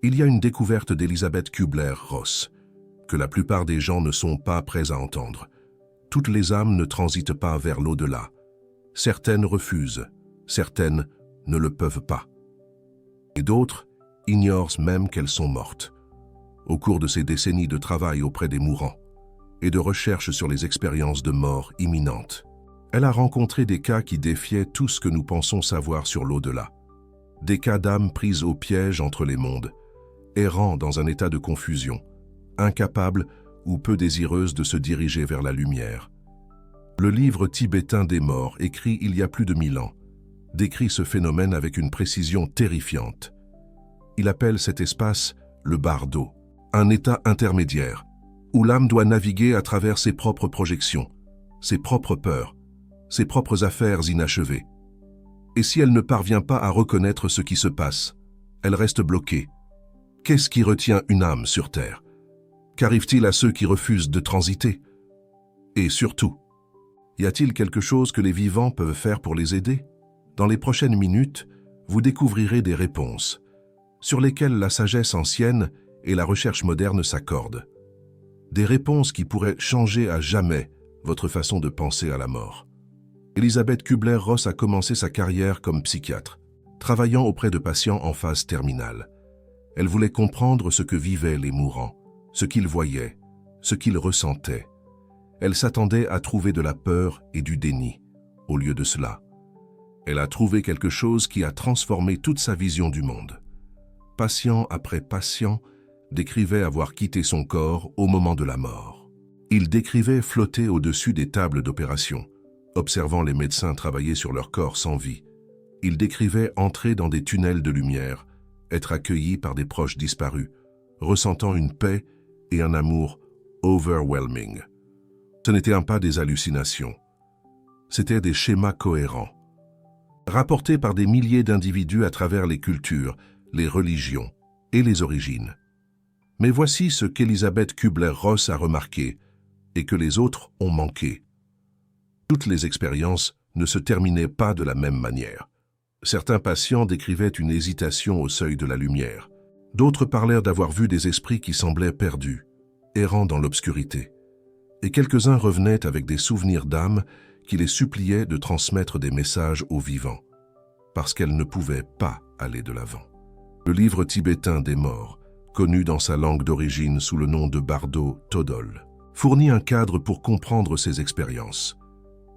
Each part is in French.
Il y a une découverte d'Elisabeth Kübler-Ross, que la plupart des gens ne sont pas prêts à entendre. Toutes les âmes ne transitent pas vers l'au-delà. Certaines refusent, certaines ne le peuvent pas. Et d'autres ignorent même qu'elles sont mortes. Au cours de ces décennies de travail auprès des mourants et de recherche sur les expériences de mort imminente, elle a rencontré des cas qui défiaient tout ce que nous pensons savoir sur l'au-delà. Des cas d'âmes prises au piège entre les mondes, errant dans un état de confusion, incapables ou peu désireuses de se diriger vers la lumière. Le livre tibétain des morts, écrit il y a plus de 1000 ans, décrit ce phénomène avec une précision terrifiante. Il appelle cet espace le bardo, un état intermédiaire, où l'âme doit naviguer à travers ses propres projections, ses propres peurs, ses propres affaires inachevées. Et si elle ne parvient pas à reconnaître ce qui se passe, elle reste bloquée. Qu'est-ce qui retient une âme sur Terre? Qu'arrive-t-il à ceux qui refusent de transiter? Et surtout, y a-t-il quelque chose que les vivants peuvent faire pour les aider? Dans les prochaines minutes, vous découvrirez des réponses, sur lesquelles la sagesse ancienne et la recherche moderne s'accordent. Des réponses qui pourraient changer à jamais votre façon de penser à la mort. Elisabeth Kübler-Ross a commencé sa carrière comme psychiatre, travaillant auprès de patients en phase terminale. Elle voulait comprendre ce que vivaient les mourants, ce qu'ils voyaient, ce qu'ils ressentaient. Elle s'attendait à trouver de la peur et du déni. Au lieu de cela, elle a trouvé quelque chose qui a transformé toute sa vision du monde. Patient après patient décrivait avoir quitté son corps au moment de la mort. Il décrivait flotter au-dessus des tables d'opération, observant les médecins travailler sur leur corps sans vie. Il décrivait entrer dans des tunnels de lumière, être accueilli par des proches disparus, ressentant une paix et un amour overwhelming. Ce n'étaient pas des hallucinations, c'étaient des schémas cohérents, rapportés par des milliers d'individus à travers les cultures, les religions et les origines. Mais voici ce qu'Elisabeth Kübler-Ross a remarqué et que les autres ont manqué. Toutes les expériences ne se terminaient pas de la même manière. Certains patients décrivaient une hésitation au seuil de la lumière. D'autres parlèrent d'avoir vu des esprits qui semblaient perdus, errant dans l'obscurité. Et quelques-uns revenaient avec des souvenirs d'âmes qui les suppliaient de transmettre des messages aux vivants, parce qu'elles ne pouvaient pas aller de l'avant. Le livre tibétain des morts, connu dans sa langue d'origine sous le nom de Bardo Todol, fournit un cadre pour comprendre ces expériences.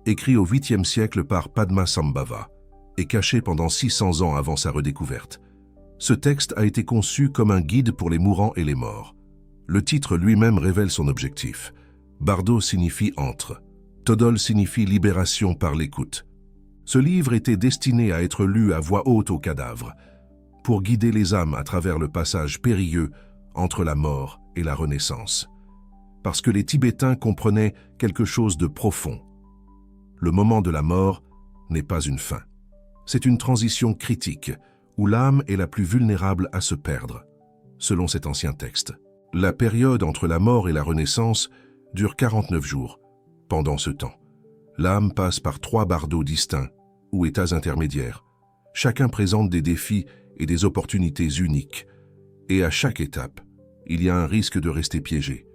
Écrit au 8e siècle par Padmasambhava et caché pendant 600 ans avant sa redécouverte, ce texte a été conçu comme un guide pour les mourants et les morts. Le titre lui-même révèle son objectif. Bardo signifie entre. Todol signifie libération par l'écoute. Ce livre était destiné à être lu à voix haute aux cadavres, pour guider les âmes à travers le passage périlleux entre la mort et la renaissance. Parce que les Tibétains comprenaient quelque chose de profond. Le moment de la mort n'est pas une fin. C'est une transition critique où l'âme est la plus vulnérable à se perdre, selon cet ancien texte. La période entre la mort et la renaissance dure 49 jours. Pendant ce temps, l'âme passe par 3 bardos distincts ou états intermédiaires. Chacun présente des défis et des opportunités uniques. Et à chaque étape, il y a un risque de rester piégé.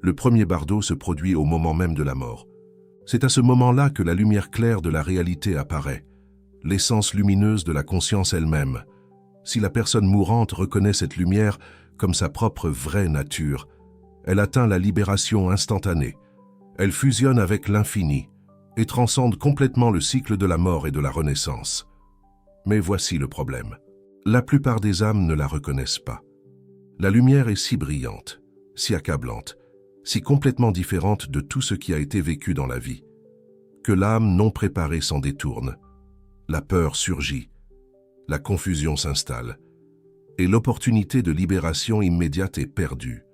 Le premier bardo se produit au moment même de la mort. C'est à ce moment-là que la lumière claire de la réalité apparaît, l'essence lumineuse de la conscience elle-même. Si la personne mourante reconnaît cette lumière comme sa propre vraie nature, elle atteint la libération instantanée. Elle fusionne avec l'infini et transcende complètement le cycle de la mort et de la renaissance. Mais voici le problème. La plupart des âmes ne la reconnaissent pas. La lumière est si brillante, si accablante, si complètement différente de tout ce qui a été vécu dans la vie, que l'âme non préparée s'en détourne. La peur surgit, la confusion s'installe, et l'opportunité de libération immédiate est perdue.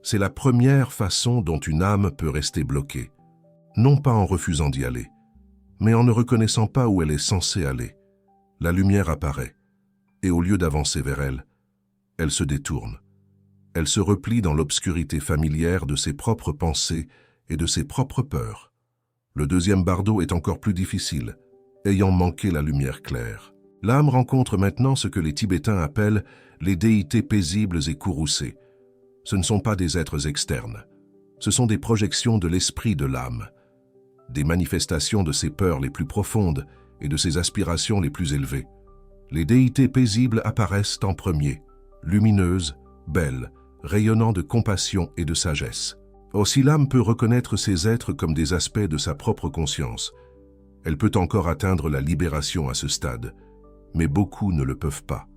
C'est la première façon dont une âme peut rester bloquée, non pas en refusant d'y aller, mais en ne reconnaissant pas où elle est censée aller. La lumière apparaît, et au lieu d'avancer vers elle, elle se détourne. Elle se replie dans l'obscurité familière de ses propres pensées et de ses propres peurs. Le deuxième bardo est encore plus difficile, ayant manqué la lumière claire. L'âme rencontre maintenant ce que les Tibétains appellent les déités paisibles et courroucées. Ce ne sont pas des êtres externes. Ce sont des projections de l'esprit de l'âme, des manifestations de ses peurs les plus profondes et de ses aspirations les plus élevées. Les déités paisibles apparaissent en premier, lumineuses, belles, rayonnant de compassion et de sagesse. Or, si l'âme peut reconnaître ces êtres comme des aspects de sa propre conscience, elle peut encore atteindre la libération à ce stade, mais beaucoup ne le peuvent pas.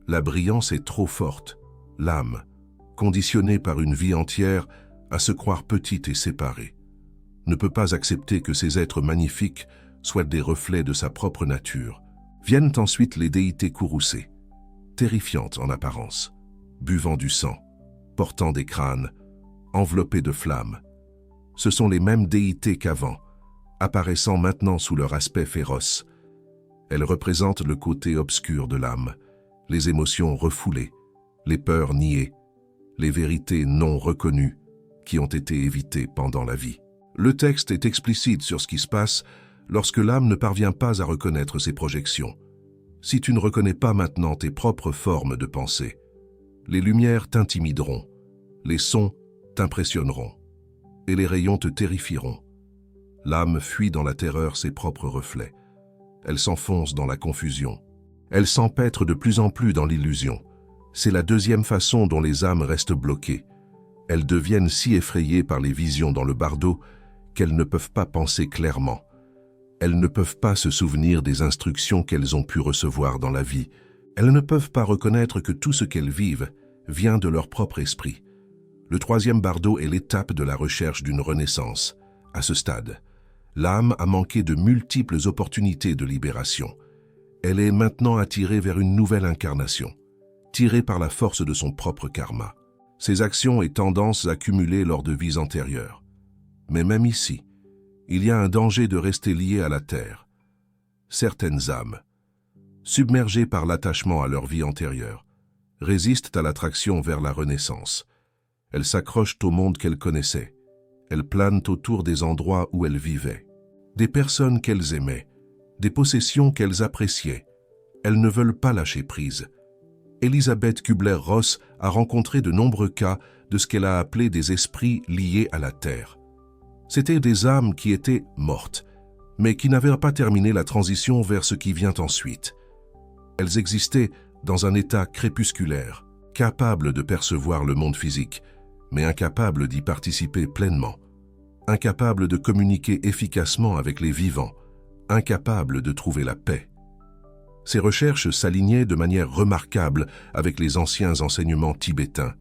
La brillance est trop forte. L'âme, conditionnée par une vie entière à se croire petite et séparée, ne peut pas accepter que ces êtres magnifiques soient des reflets de sa propre nature. Viennent ensuite les déités courroucées, terrifiantes en apparence, buvant du sang, portant des crânes, enveloppées de flammes. Ce sont les mêmes déités qu'avant, apparaissant maintenant sous leur aspect féroce. Elles représentent le côté obscur de l'âme, les émotions refoulées, les peurs niées, les vérités non reconnues qui ont été évitées pendant la vie. Le texte est explicite sur ce qui se passe lorsque l'âme ne parvient pas à reconnaître ses projections. Si tu ne reconnais pas maintenant tes propres formes de pensée, les lumières t'intimideront, les sons t'impressionneront, et les rayons te terrifieront. L'âme fuit dans la terreur ses propres reflets. Elle s'enfonce dans la confusion. Elle s'empêtre de plus en plus dans l'illusion. C'est la deuxième façon dont les âmes restent bloquées. Elles deviennent si effrayées par les visions dans le bardo qu'elles ne peuvent pas penser clairement. Elles ne peuvent pas se souvenir des instructions qu'elles ont pu recevoir dans la vie. Elles ne peuvent pas reconnaître que tout ce qu'elles vivent vient de leur propre esprit. Le troisième bardo est l'étape de la recherche d'une renaissance. À ce stade, l'âme a manqué de multiples opportunités de libération. Elle est maintenant attirée vers une nouvelle incarnation, tirée par la force de son propre karma. Ses actions et tendances accumulées lors de vies antérieures. Mais même ici, il y a un danger de rester lié à la terre. Certaines âmes, submergées par l'attachement à leur vie antérieure, résistent à l'attraction vers la renaissance. Elles s'accrochent au monde qu'elles connaissaient. Elles planent autour des endroits où elles vivaient. Des personnes qu'elles aimaient, des possessions qu'elles appréciaient. Elles ne veulent pas lâcher prise. Elisabeth Kubler-Ross a rencontré de nombreux cas de ce qu'elle a appelé des esprits liés à la terre. C'étaient des âmes qui étaient mortes, mais qui n'avaient pas terminé la transition vers ce qui vient ensuite. Elles existaient dans un état crépusculaire, capables de percevoir le monde physique, mais incapables d'y participer pleinement, incapables de communiquer efficacement avec les vivants, incapables de trouver la paix. Ces recherches s'alignaient de manière remarquable avec les anciens enseignements tibétains,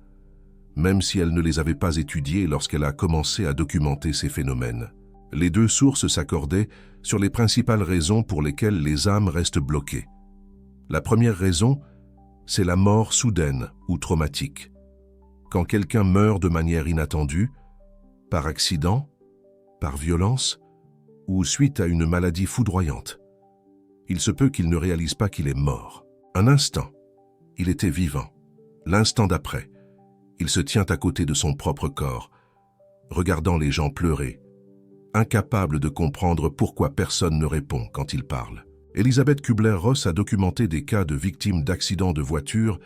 même si elle ne les avait pas étudiés lorsqu'elle a commencé à documenter ces phénomènes. Les deux sources s'accordaient sur les principales raisons pour lesquelles les âmes restent bloquées. La première raison, c'est la mort soudaine ou traumatique. Quand quelqu'un meurt de manière inattendue, par accident, par violence ou suite à une maladie foudroyante, il se peut qu'il ne réalise pas qu'il est mort. Un instant, il était vivant. L'instant d'après, il se tient à côté de son propre corps, regardant les gens pleurer, incapable de comprendre pourquoi personne ne répond quand il parle. Elisabeth Kubler-Ross a documenté des cas de victimes d'accidents de voiture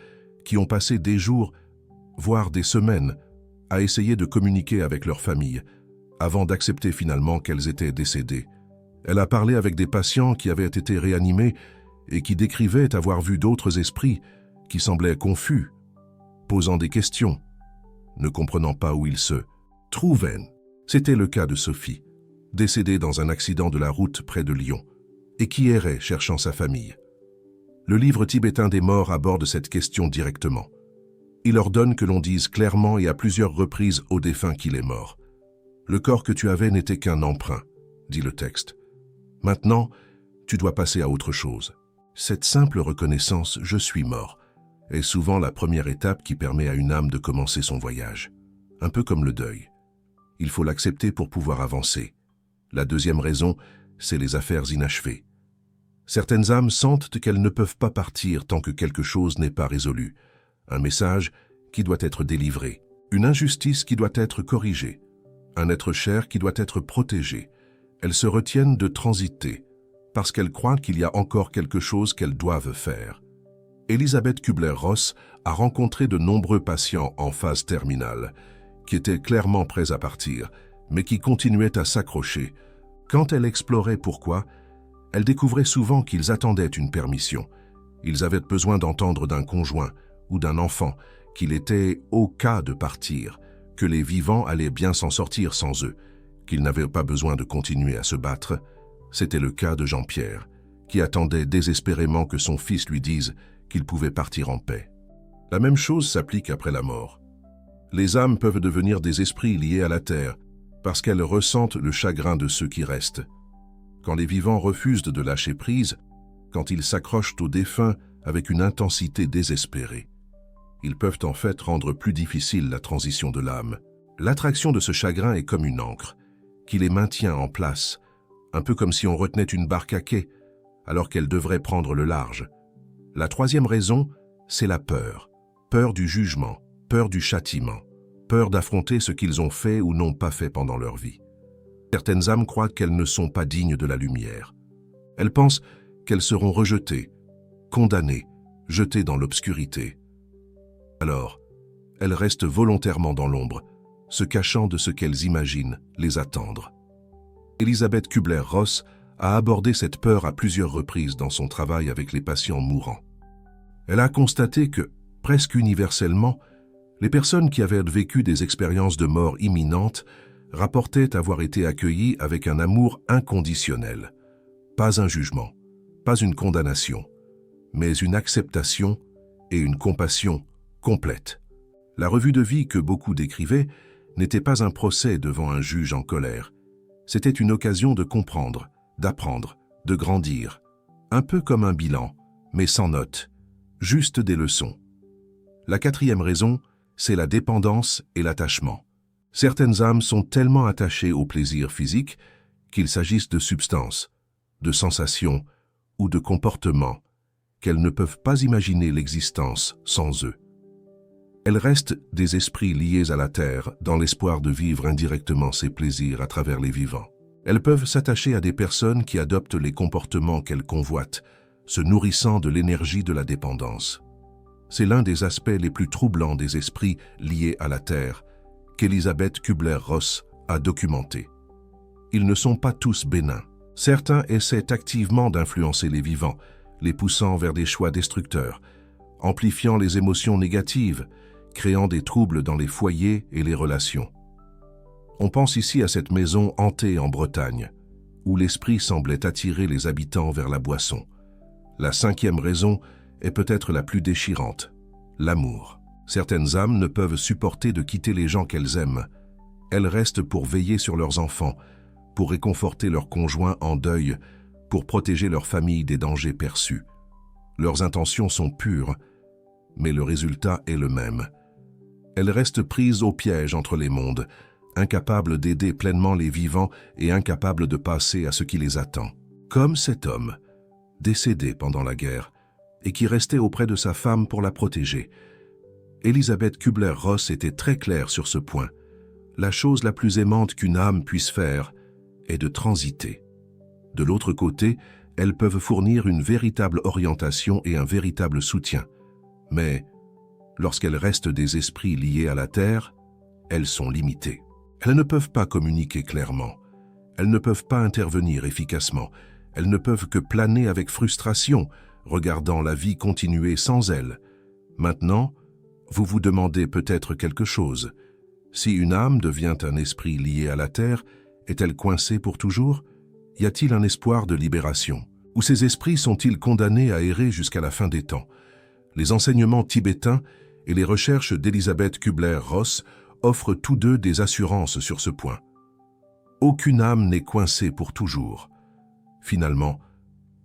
qui ont passé des jours, voire des semaines, à essayer de communiquer avec leur famille, avant d'accepter finalement qu'elles étaient décédées. Elle a parlé avec des patients qui avaient été réanimés et qui décrivaient avoir vu d'autres esprits qui semblaient confus, posant des questions, ne comprenant pas où ils se trouvaient. C'était le cas de Sophie, décédée dans un accident de la route près de Lyon, et qui errait cherchant sa famille. Le livre tibétain des morts aborde cette question directement. Il ordonne que l'on dise clairement et à plusieurs reprises au défunt qu'il est mort. Le corps que tu avais n'était qu'un emprunt, dit le texte. Maintenant, tu dois passer à autre chose. Cette simple reconnaissance « je suis mort » est souvent la première étape qui permet à une âme de commencer son voyage. Un peu comme le deuil. Il faut l'accepter pour pouvoir avancer. La deuxième raison, c'est les affaires inachevées. Certaines âmes sentent qu'elles ne peuvent pas partir tant que quelque chose n'est pas résolu. Un message qui doit être délivré. Une injustice qui doit être corrigée. Un être cher qui doit être protégé. Elles se retiennent de transiter, parce qu'elles croient qu'il y a encore quelque chose qu'elles doivent faire. Elisabeth Kübler-Ross a rencontré de nombreux patients en phase terminale, qui étaient clairement prêts à partir, mais qui continuaient à s'accrocher. Quand elle explorait pourquoi, elle découvrait souvent qu'ils attendaient une permission. Ils avaient besoin d'entendre d'un conjoint ou d'un enfant qu'il était au cas de partir, que les vivants allaient bien s'en sortir sans eux, qu'ils n'avaient pas besoin de continuer à se battre. C'était le cas de Jean-Pierre, qui attendait désespérément que son fils lui dise qu'il pouvait partir en paix. La même chose s'applique après la mort. Les âmes peuvent devenir des esprits liés à la terre, parce qu'elles ressentent le chagrin de ceux qui restent. Quand les vivants refusent de lâcher prise, quand ils s'accrochent aux défunts avec une intensité désespérée, ils peuvent en fait rendre plus difficile la transition de l'âme. L'attraction de ce chagrin est comme une ancre, qui les maintient en place, un peu comme si on retenait une barque à quai, alors qu'elle devrait prendre le large. La troisième raison, c'est la peur. Peur du jugement, peur du châtiment, peur d'affronter ce qu'ils ont fait ou n'ont pas fait pendant leur vie. Certaines âmes croient qu'elles ne sont pas dignes de la lumière. Elles pensent qu'elles seront rejetées, condamnées, jetées dans l'obscurité. Alors, elles restent volontairement dans l'ombre, se cachant de ce qu'elles imaginent les attendre. Elisabeth Kübler-Ross a abordé cette peur à plusieurs reprises dans son travail avec les patients mourants. Elle a constaté que, presque universellement, les personnes qui avaient vécu des expériences de mort imminente rapportaient avoir été accueillies avec un amour inconditionnel. Pas un jugement, pas une condamnation, mais une acceptation et une compassion complète. La revue de vie que beaucoup décrivaient n'était pas un procès devant un juge en colère. C'était une occasion de comprendre, d'apprendre, de grandir. Un peu comme un bilan, mais sans notes, juste des leçons. La quatrième raison, c'est la dépendance et l'attachement. Certaines âmes sont tellement attachées au plaisir physique, qu'il s'agisse de substances, de sensations ou de comportements, qu'elles ne peuvent pas imaginer l'existence sans eux. Elles restent des esprits liés à la terre dans l'espoir de vivre indirectement ces plaisirs à travers les vivants. Elles peuvent s'attacher à des personnes qui adoptent les comportements qu'elles convoitent, se nourrissant de l'énergie de la dépendance. C'est l'un des aspects les plus troublants des esprits liés à la terre qu'Elisabeth Kübler-Ross a documenté. Ils ne sont pas tous bénins. Certains essaient activement d'influencer les vivants, les poussant vers des choix destructeurs, amplifiant les émotions négatives, créant des troubles dans les foyers et les relations. On pense ici à cette maison hantée en Bretagne, où l'esprit semblait attirer les habitants vers la boisson. La cinquième raison est peut-être la plus déchirante, l'amour. Certaines âmes ne peuvent supporter de quitter les gens qu'elles aiment. Elles restent pour veiller sur leurs enfants, pour réconforter leurs conjoints en deuil, pour protéger leur famille des dangers perçus. Leurs intentions sont pures, mais le résultat est le même. Elles restent prises au piège entre les mondes, incapables d'aider pleinement les vivants et incapables de passer à ce qui les attend. Comme cet homme, décédé pendant la guerre, et qui restait auprès de sa femme pour la protéger. Elisabeth Kübler-Ross était très claire sur ce point. La chose la plus aimante qu'une âme puisse faire est de transiter. De l'autre côté, elles peuvent fournir une véritable orientation et un véritable soutien. Mais, lorsqu'elles restent des esprits liés à la terre, elles sont limitées. Elles ne peuvent pas communiquer clairement. Elles ne peuvent pas intervenir efficacement. Elles ne peuvent que planer avec frustration, regardant la vie continuer sans elles. Maintenant, vous vous demandez peut-être quelque chose. Si une âme devient un esprit lié à la terre, est-elle coincée pour toujours? Y a-t-il un espoir de libération? Ou ces esprits sont-ils condamnés à errer jusqu'à la fin des temps? Les enseignements tibétains et les recherches d'Elisabeth Kübler-Ross offrent tous deux des assurances sur ce point. Aucune âme n'est coincée pour toujours. Finalement,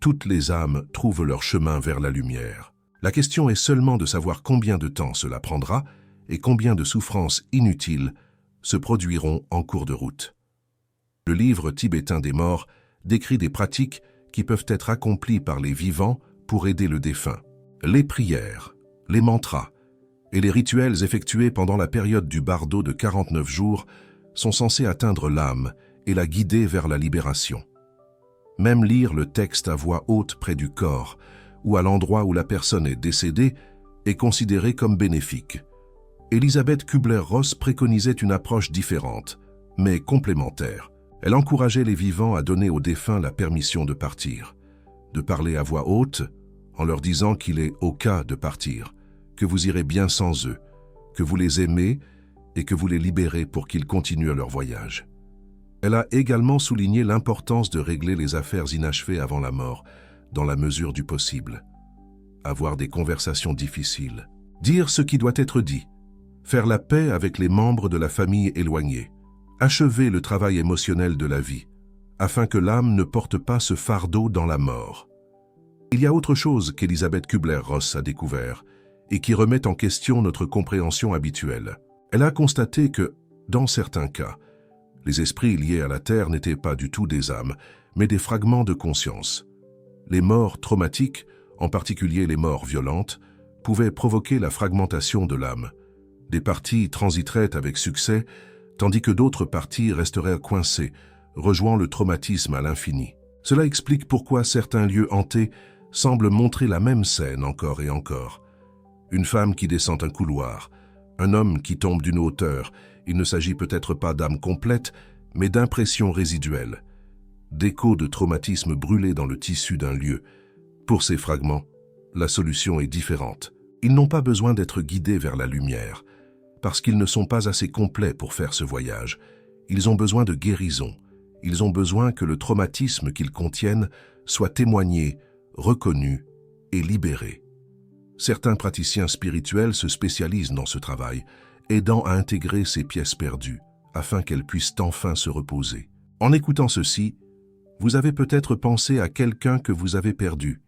toutes les âmes trouvent leur chemin vers la lumière. La question est seulement de savoir combien de temps cela prendra et combien de souffrances inutiles se produiront en cours de route. Le livre tibétain des morts décrit des pratiques qui peuvent être accomplies par les vivants pour aider le défunt. Les prières, les mantras et les rituels effectués pendant la période du bardo de 49 jours sont censés atteindre l'âme et la guider vers la libération. Même lire le texte à voix haute près du corps ou à l'endroit où la personne est décédée est considéré comme bénéfique. Elisabeth Kübler-Ross préconisait une approche différente, mais complémentaire. Elle encourageait les vivants à donner aux défunts la permission de partir, de parler à voix haute en leur disant qu'il est au cas de partir, que vous irez bien sans eux, que vous les aimez et que vous les libérez pour qu'ils continuent leur voyage. Elle a également souligné l'importance de régler les affaires inachevées avant la mort, dans la mesure du possible. Avoir des conversations difficiles, dire ce qui doit être dit, faire la paix avec les membres de la famille éloignée, achever le travail émotionnel de la vie, afin que l'âme ne porte pas ce fardeau dans la mort. Il y a autre chose qu'Elisabeth Kübler-Ross a découvert et qui remet en question notre compréhension habituelle. Elle a constaté que, dans certains cas, les esprits liés à la Terre n'étaient pas du tout des âmes, mais des fragments de conscience. Les morts traumatiques, en particulier les morts violentes, pouvaient provoquer la fragmentation de l'âme. Des parties transiteraient avec succès, tandis que d'autres parties resteraient coincées, rejoignant le traumatisme à l'infini. Cela explique pourquoi certains lieux hantés semblent montrer la même scène encore et encore. Une femme qui descend un couloir, un homme qui tombe d'une hauteur. Il ne s'agit peut-être pas d'âme complète, mais d'impressions résiduelles, d'échos de traumatisme brûlés dans le tissu d'un lieu. Pour ces fragments, la solution est différente. Ils n'ont pas besoin d'être guidés vers la lumière, parce qu'ils ne sont pas assez complets pour faire ce voyage. Ils ont besoin de guérison. Ils ont besoin que le traumatisme qu'ils contiennent soit témoigné, reconnu et libéré. Certains praticiens spirituels se spécialisent dans ce travail, aidant à intégrer ces pièces perdues, afin qu'elles puissent enfin se reposer. En écoutant ceci, vous avez peut-être pensé à quelqu'un que vous avez perdu,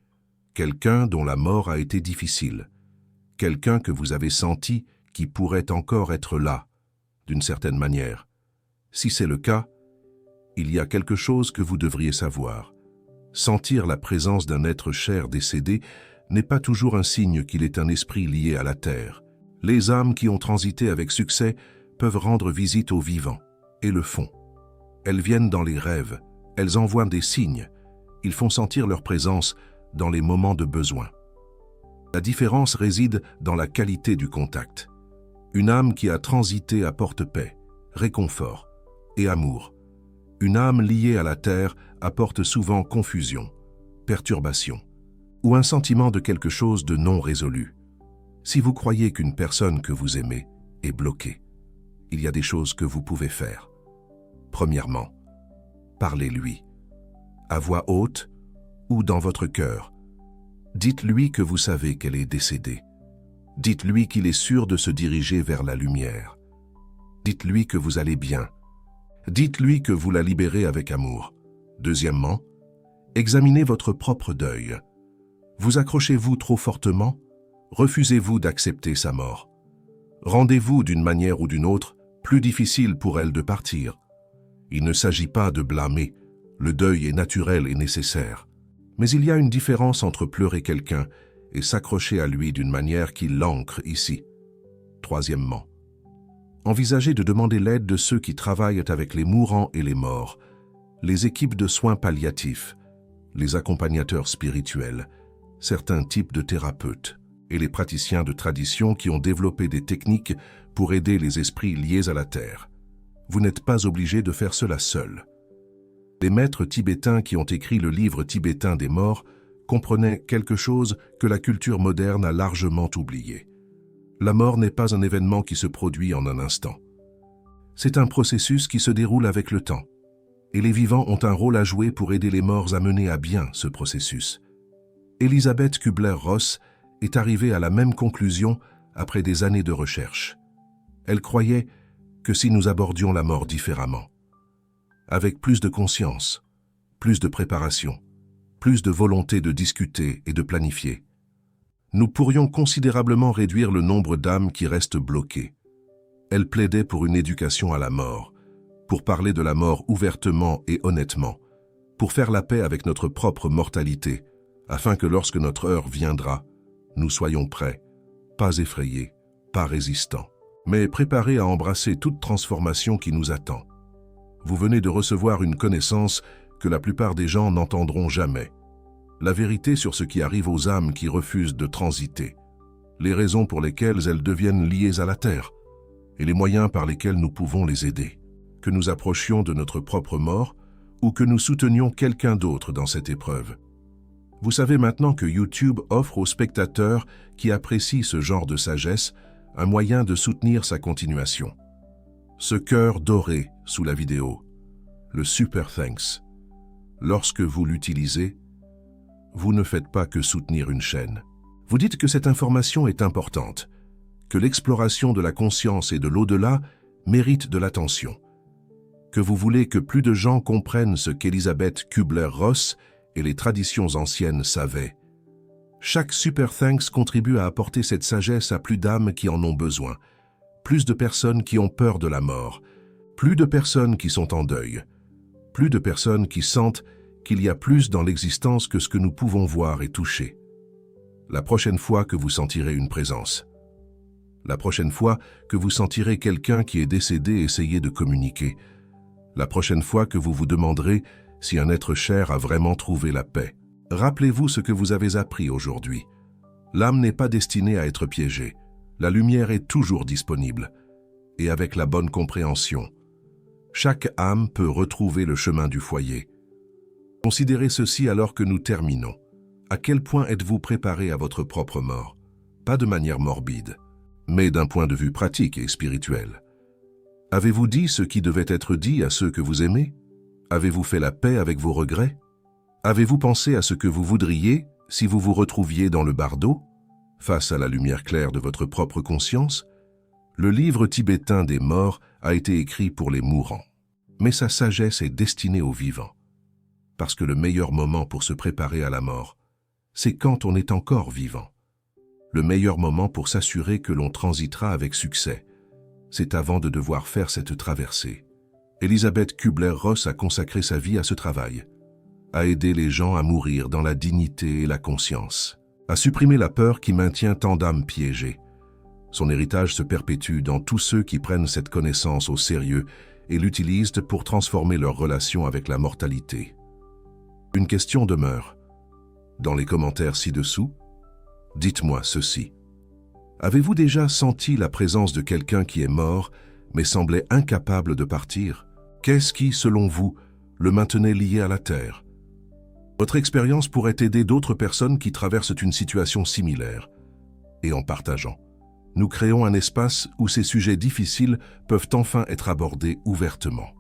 quelqu'un dont la mort a été difficile, quelqu'un que vous avez senti qui pourrait encore être là, d'une certaine manière. Si c'est le cas, il y a quelque chose que vous devriez savoir. Sentir la présence d'un être cher décédé n'est pas toujours un signe qu'il est un esprit lié à la terre. Les âmes qui ont transité avec succès peuvent rendre visite aux vivants, et le font. Elles viennent dans les rêves, elles envoient des signes, ils font sentir leur présence dans les moments de besoin. La différence réside dans la qualité du contact. Une âme qui a transité apporte paix, réconfort et amour. Une âme liée à la terre apporte souvent confusion, perturbation, ou un sentiment de quelque chose de non résolu. Si vous croyez qu'une personne que vous aimez est bloquée, il y a des choses que vous pouvez faire. Premièrement, parlez-lui, à voix haute ou dans votre cœur. Dites-lui que vous savez qu'elle est décédée. Dites-lui qu'il est sûr de se diriger vers la lumière. Dites-lui que vous allez bien. Dites-lui que vous la libérez avec amour. Deuxièmement, examinez votre propre deuil. Vous accrochez-vous trop fortement? Refusez-vous d'accepter sa mort? Rendez-vous d'une manière ou d'une autre plus difficile pour elle de partir? Il ne s'agit pas de blâmer, le deuil est naturel et nécessaire. Mais il y a une différence entre pleurer quelqu'un et s'accrocher à lui d'une manière qui l'ancre ici. Troisièmement, envisagez de demander l'aide de ceux qui travaillent avec les mourants et les morts, les équipes de soins palliatifs, les accompagnateurs spirituels, certains types de thérapeutes et les praticiens de tradition qui ont développé des techniques pour aider les esprits liés à la terre. Vous n'êtes pas obligé de faire cela seul. Les maîtres tibétains qui ont écrit le livre tibétain des morts comprenaient quelque chose que la culture moderne a largement oublié. La mort n'est pas un événement qui se produit en un instant. C'est un processus qui se déroule avec le temps. Et les vivants ont un rôle à jouer pour aider les morts à mener à bien ce processus. Elisabeth Kübler-Ross est arrivée à la même conclusion après des années de recherche. Elle croyait que si nous abordions la mort différemment, avec plus de conscience, plus de préparation, plus de volonté de discuter et de planifier, nous pourrions considérablement réduire le nombre d'âmes qui restent bloquées. Elle plaidait pour une éducation à la mort, pour parler de la mort ouvertement et honnêtement, pour faire la paix avec notre propre mortalité, afin que lorsque notre heure viendra, nous soyons prêts, pas effrayés, pas résistants, mais préparés à embrasser toute transformation qui nous attend. Vous venez de recevoir une connaissance que la plupart des gens n'entendront jamais. La vérité sur ce qui arrive aux âmes qui refusent de transiter, les raisons pour lesquelles elles deviennent liées à la terre, et les moyens par lesquels nous pouvons les aider. Que nous approchions de notre propre mort ou que nous soutenions quelqu'un d'autre dans cette épreuve. Vous savez maintenant que YouTube offre aux spectateurs qui apprécient ce genre de sagesse un moyen de soutenir sa continuation. Ce cœur doré sous la vidéo, le Super Thanks. Lorsque vous l'utilisez, vous ne faites pas que soutenir une chaîne. Vous dites que cette information est importante, que l'exploration de la conscience et de l'au-delà mérite de l'attention, que vous voulez que plus de gens comprennent ce qu'Elizabeth Kubler-Ross et les traditions anciennes savaient. Chaque Super Thanks contribue à apporter cette sagesse à plus d'âmes qui en ont besoin, plus de personnes qui ont peur de la mort, plus de personnes qui sont en deuil, plus de personnes qui sentent qu'il y a plus dans l'existence que ce que nous pouvons voir et toucher. La prochaine fois que vous sentirez une présence, la prochaine fois que vous sentirez quelqu'un qui est décédé essayer de communiquer, la prochaine fois que vous vous demanderez si un être cher a vraiment trouvé la paix, rappelez-vous ce que vous avez appris aujourd'hui. L'âme n'est pas destinée à être piégée. La lumière est toujours disponible. Et avec la bonne compréhension, chaque âme peut retrouver le chemin du foyer. Considérez ceci alors que nous terminons. À quel point êtes-vous préparé à votre propre mort? Pas de manière morbide, mais d'un point de vue pratique et spirituel. Avez-vous dit ce qui devait être dit à ceux que vous aimez? Avez-vous fait la paix avec vos regrets? Avez-vous pensé à ce que vous voudriez si vous vous retrouviez dans le bardeau, face à la lumière claire de votre propre conscience? Le livre tibétain des morts a été écrit pour les mourants, mais sa sagesse est destinée aux vivants. Parce que le meilleur moment pour se préparer à la mort, c'est quand on est encore vivant. Le meilleur moment pour s'assurer que l'on transitera avec succès, c'est avant de devoir faire cette traversée. Elizabeth Kubler-Ross a consacré sa vie à ce travail, à aider les gens à mourir dans la dignité et la conscience, à supprimer la peur qui maintient tant d'âmes piégées. Son héritage se perpétue dans tous ceux qui prennent cette connaissance au sérieux et l'utilisent pour transformer leur relation avec la mortalité. Une question demeure. Dans les commentaires ci-dessous, dites-moi ceci. Avez-vous déjà senti la présence de quelqu'un qui est mort, mais semblait incapable de partir? Qu'est-ce qui, selon vous, le maintenait lié à la terre? Votre expérience pourrait aider d'autres personnes qui traversent une situation similaire. Et en partageant, nous créons un espace où ces sujets difficiles peuvent enfin être abordés ouvertement.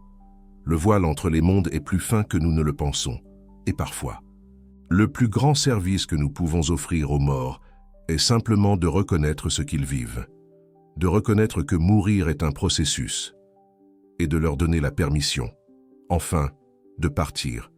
Le voile entre les mondes est plus fin que nous ne le pensons. Et parfois, le plus grand service que nous pouvons offrir aux morts est simplement de reconnaître ce qu'ils vivent, de reconnaître que mourir est un processus, et de leur donner la permission, enfin, de partir